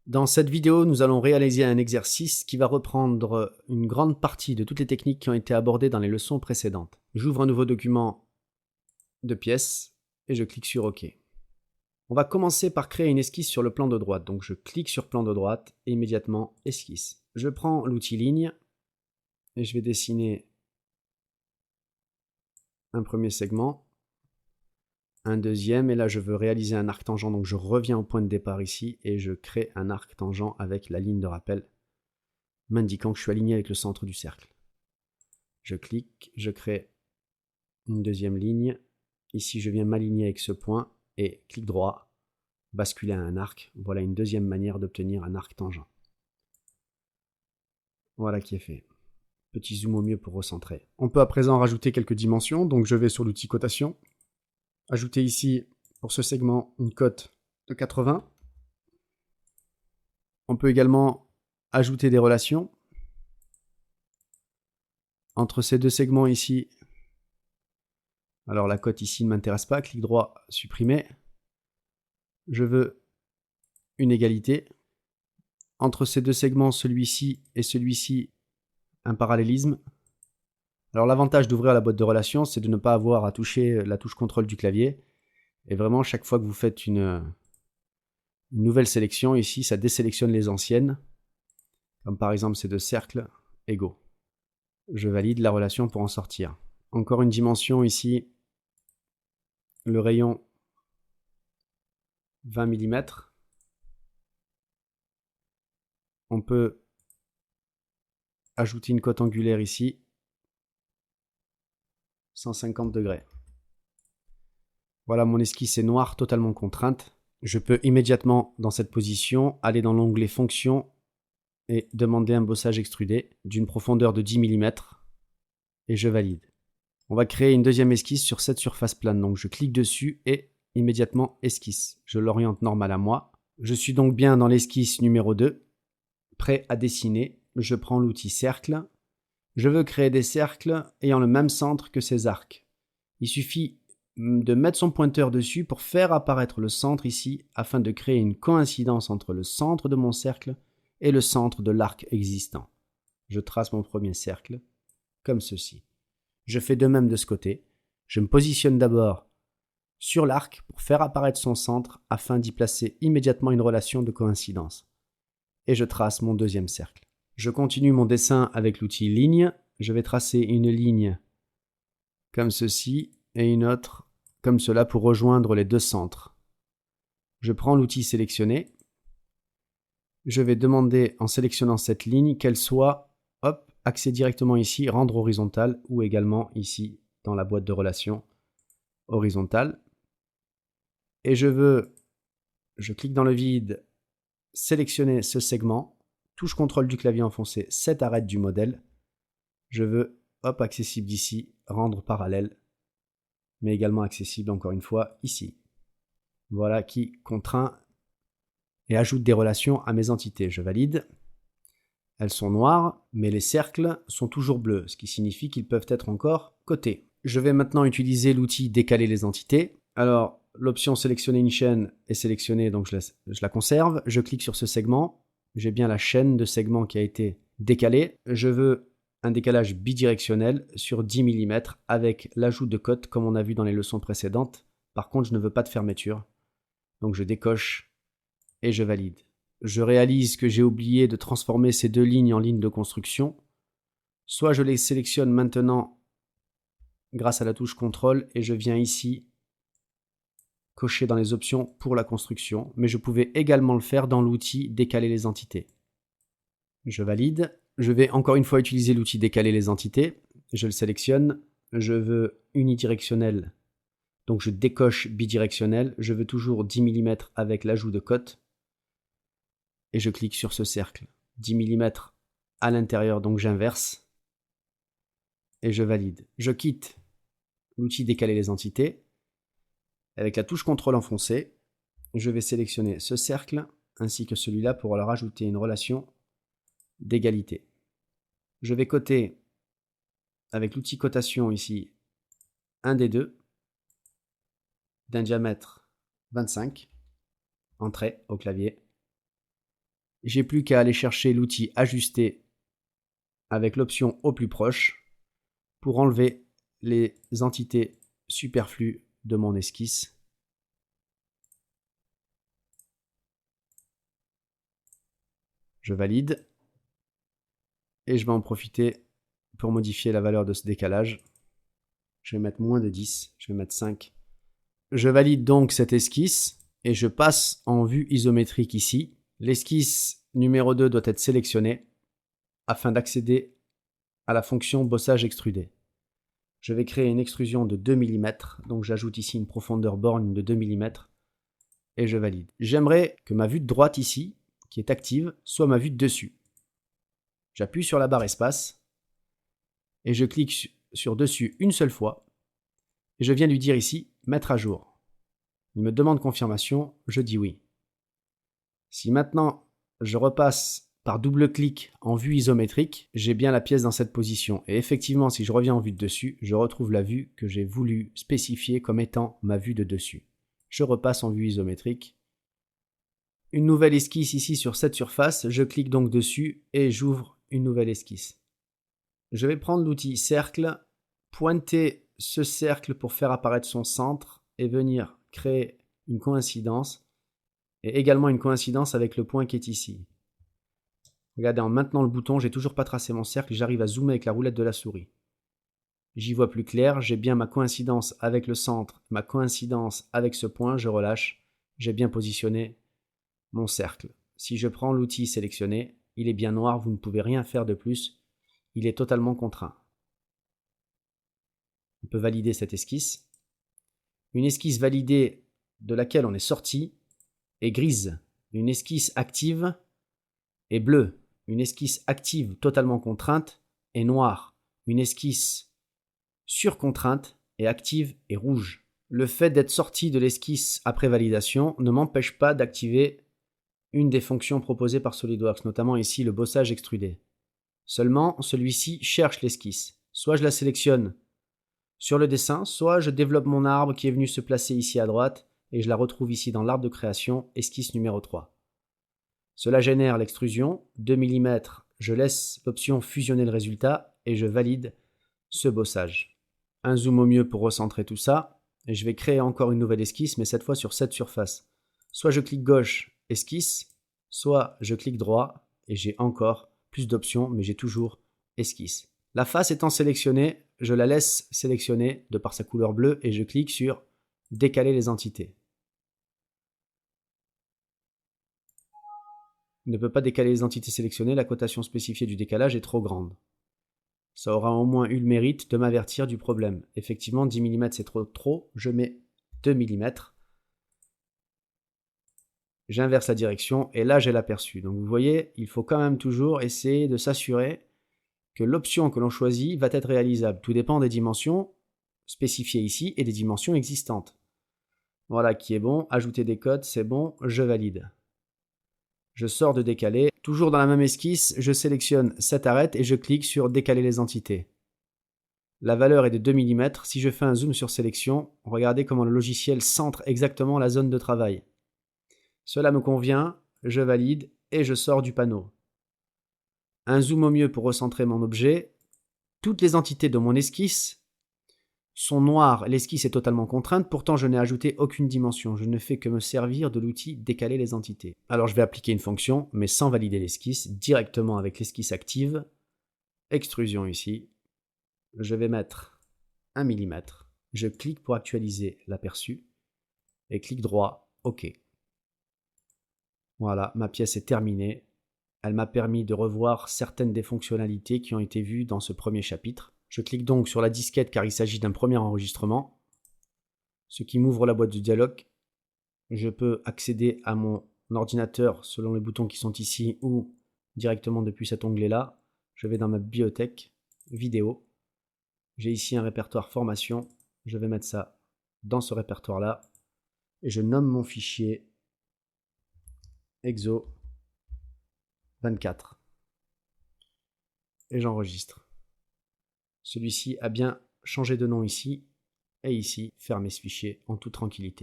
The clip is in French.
Dans cette vidéo, nous allons réaliser un exercice qui va reprendre une grande partie de toutes les techniques qui ont été abordées dans les leçons précédentes. J'ouvre un nouveau document de pièces et je clique sur OK. On va commencer par créer une esquisse sur le plan de droite. Donc je clique sur plan de droite et immédiatement esquisse. Je prends l'outil ligne et je vais dessiner un premier segment, un deuxième, et là je veux réaliser un arc tangent, donc je reviens au point de départ ici et je crée un arc tangent avec la ligne de rappel m'indiquant que je suis aligné avec le centre du cercle. Je clique, je crée une deuxième ligne. Ici, je viens m'aligner avec ce point et clic droit, basculer à un arc. Voilà une deuxième manière d'obtenir un arc tangent. Voilà qui est fait. Petit zoom au mieux pour recentrer. On peut à présent rajouter quelques dimensions, donc je vais sur l'outil cotation. Ajouter ici, pour ce segment, une cote de 80. On peut également ajouter des relations entre ces deux segments ici. Alors la cote ici ne m'intéresse pas, clic droit, supprimer. Je veux une égalité. Entre ces deux segments, celui-ci et celui-ci, un parallélisme. Alors l'avantage d'ouvrir la boîte de relations, c'est de ne pas avoir à toucher la touche contrôle du clavier. Et vraiment, chaque fois que vous faites une nouvelle sélection, ici, ça désélectionne les anciennes. Comme par exemple ces deux cercles égaux. Je valide la relation pour en sortir. Encore une dimension ici, le rayon 20 mm. On peut ajouter une cote angulaire ici, 150 degrés. Voilà, mon esquisse est noire, totalement contrainte. Je peux immédiatement, dans cette position, aller dans l'onglet Fonctions et demander un bossage extrudé d'une profondeur de 10 mm et je valide. On va créer une deuxième esquisse sur cette surface plane, donc je clique dessus et immédiatement esquisse. Je l'oriente normal à moi. Je suis donc bien dans l'esquisse numéro 2, prêt à dessiner. Je prends l'outil cercle. Je veux créer des cercles ayant le même centre que ces arcs. Il suffit de mettre son pointeur dessus pour faire apparaître le centre ici afin de créer une coïncidence entre le centre de mon cercle et le centre de l'arc existant. Je trace mon premier cercle comme ceci. Je fais de même de ce côté. Je me positionne d'abord sur l'arc pour faire apparaître son centre afin d'y placer immédiatement une relation de coïncidence. Et je trace mon deuxième cercle. Je continue mon dessin avec l'outil ligne. Je vais tracer une ligne comme ceci et une autre comme cela pour rejoindre les deux centres. Je prends l'outil sélectionné. Je vais demander en sélectionnant cette ligne qu'elle soit, hop, axée directement ici, rendre horizontale ou également ici dans la boîte de relations horizontale. Et je clique dans le vide, sélectionner ce segment, touche contrôle du clavier enfoncé, cette arête du modèle. Je veux, hop, accessible d'ici, rendre parallèle, mais également accessible encore une fois ici. Voilà qui contraint et ajoute des relations à mes entités. Je valide. Elles sont noires, mais les cercles sont toujours bleus, ce qui signifie qu'ils peuvent être encore cotés. Je vais maintenant utiliser l'outil décaler les entités. Alors, l'option sélectionner une chaîne est sélectionnée, donc je la conserve. Je clique sur ce segment. J'ai bien la chaîne de segments qui a été décalée. Je veux un décalage bidirectionnel sur 10 mm avec l'ajout de cotes comme on a vu dans les leçons précédentes. Par contre, je ne veux pas de fermeture. Donc je décoche et je valide. Je réalise que j'ai oublié de transformer ces deux lignes en lignes de construction. Soit je les sélectionne maintenant grâce à la touche CTRL et je viens ici cocher dans les options pour la construction, mais je pouvais également le faire dans l'outil décaler les entités. Je valide. Je vais encore une fois utiliser l'outil décaler les entités. Je le sélectionne. Je veux unidirectionnel, donc je décoche bidirectionnel. Je veux toujours 10 mm avec l'ajout de cote. Et je clique sur ce cercle. 10 mm à l'intérieur, donc j'inverse. Et je valide. Je quitte l'outil décaler les entités. Avec la touche CTRL enfoncée, je vais sélectionner ce cercle ainsi que celui-là pour leur ajouter une relation d'égalité. Je vais coter avec l'outil cotation ici un des deux d'un diamètre 25, entrée au clavier. J'ai plus qu'à aller chercher l'outil ajuster avec l'option au plus proche pour enlever les entités superflues de mon esquisse. Je valide et je vais en profiter pour modifier la valeur de ce décalage. Je vais mettre moins de 10, je vais mettre 5. Je valide donc cette esquisse et je passe en vue isométrique ici. L'esquisse numéro 2 doit être sélectionnée afin d'accéder à la fonction bossage extrudé. Je vais créer une extrusion de 2 mm, donc j'ajoute ici une profondeur borne de 2 mm et je valide. J'aimerais que ma vue de droite ici, qui est active, soit ma vue de dessus. J'appuie sur la barre espace et je clique sur dessus une seule fois et je viens lui dire ici mettre à jour. Il me demande confirmation, je dis oui. Si maintenant je repasse par double clic en vue isométrique, j'ai bien la pièce dans cette position. Et effectivement, si je reviens en vue de dessus, je retrouve la vue que j'ai voulu spécifier comme étant ma vue de dessus. Je repasse en vue isométrique. Une nouvelle esquisse ici sur cette surface, je clique donc dessus et j'ouvre une nouvelle esquisse. Je vais prendre l'outil cercle, pointer ce cercle pour faire apparaître son centre et venir créer une coïncidence et également une coïncidence avec le point qui est ici. Regardez, en maintenant le bouton, j'ai toujours pas tracé mon cercle, j'arrive à zoomer avec la roulette de la souris. J'y vois plus clair, j'ai bien ma coïncidence avec le centre, ma coïncidence avec ce point, je relâche, j'ai bien positionné mon cercle. Si je prends l'outil sélectionné, il est bien noir, vous ne pouvez rien faire de plus, il est totalement contraint. On peut valider cette esquisse. Une esquisse validée de laquelle on est sorti est grise. Une esquisse active est bleue. Une esquisse active totalement contrainte est noire. Une esquisse sur contrainte est active et rouge. Le fait d'être sorti de l'esquisse après validation ne m'empêche pas d'activer une des fonctions proposées par SolidWorks, notamment ici le bossage extrudé. Seulement, celui-ci cherche l'esquisse. Soit je la sélectionne sur le dessin, soit je développe mon arbre qui est venu se placer ici à droite et je la retrouve ici dans l'arbre de création, esquisse numéro 3. Cela génère l'extrusion, 2 mm, je laisse l'option fusionner le résultat et je valide ce bossage. Un zoom au mieux pour recentrer tout ça et je vais créer encore une nouvelle esquisse mais cette fois sur cette surface. Soit je clique gauche, esquisse, soit je clique droit et j'ai encore plus d'options mais j'ai toujours esquisse. La face étant sélectionnée, je la laisse sélectionner de par sa couleur bleue et je clique sur décaler les entités. Il ne peut pas décaler les entités sélectionnées, la cotation spécifiée du décalage est trop grande. Ça aura au moins eu le mérite de m'avertir du problème. Effectivement, 10 mm c'est trop, je mets 2 mm. J'inverse la direction et là j'ai l'aperçu. Donc vous voyez, il faut quand même toujours essayer de s'assurer que l'option que l'on choisit va être réalisable. Tout dépend des dimensions spécifiées ici et des dimensions existantes. Voilà qui est bon, ajouter des codes, c'est bon, je valide. Je sors de décaler. Toujours dans la même esquisse, je sélectionne cette arête et je clique sur décaler les entités. La valeur est de 2 mm. Si je fais un zoom sur sélection, regardez comment le logiciel centre exactement la zone de travail. Cela me convient, je valide et je sors du panneau. Un zoom au mieux pour recentrer mon objet. Toutes les entités de mon esquisse sont noires, l'esquisse est totalement contrainte, pourtant je n'ai ajouté aucune dimension, je ne fais que me servir de l'outil décaler les entités. Alors je vais appliquer une fonction, mais sans valider l'esquisse, directement avec l'esquisse active, extrusion ici, je vais mettre 1 mm, je clique pour actualiser l'aperçu, et clic droit, OK. Voilà, ma pièce est terminée, elle m'a permis de revoir certaines des fonctionnalités qui ont été vues dans ce premier chapitre. Je clique donc sur la disquette car il s'agit d'un premier enregistrement, ce qui m'ouvre la boîte de dialogue. Je peux accéder à mon ordinateur selon les boutons qui sont ici ou directement depuis cet onglet-là. Je vais dans ma bibliothèque, vidéo. J'ai ici un répertoire formation. Je vais mettre ça dans ce répertoire-là et je nomme mon fichier exo 24 et j'enregistre. Celui-ci a bien changé de nom ici et ici, fermer ce fichier en toute tranquillité.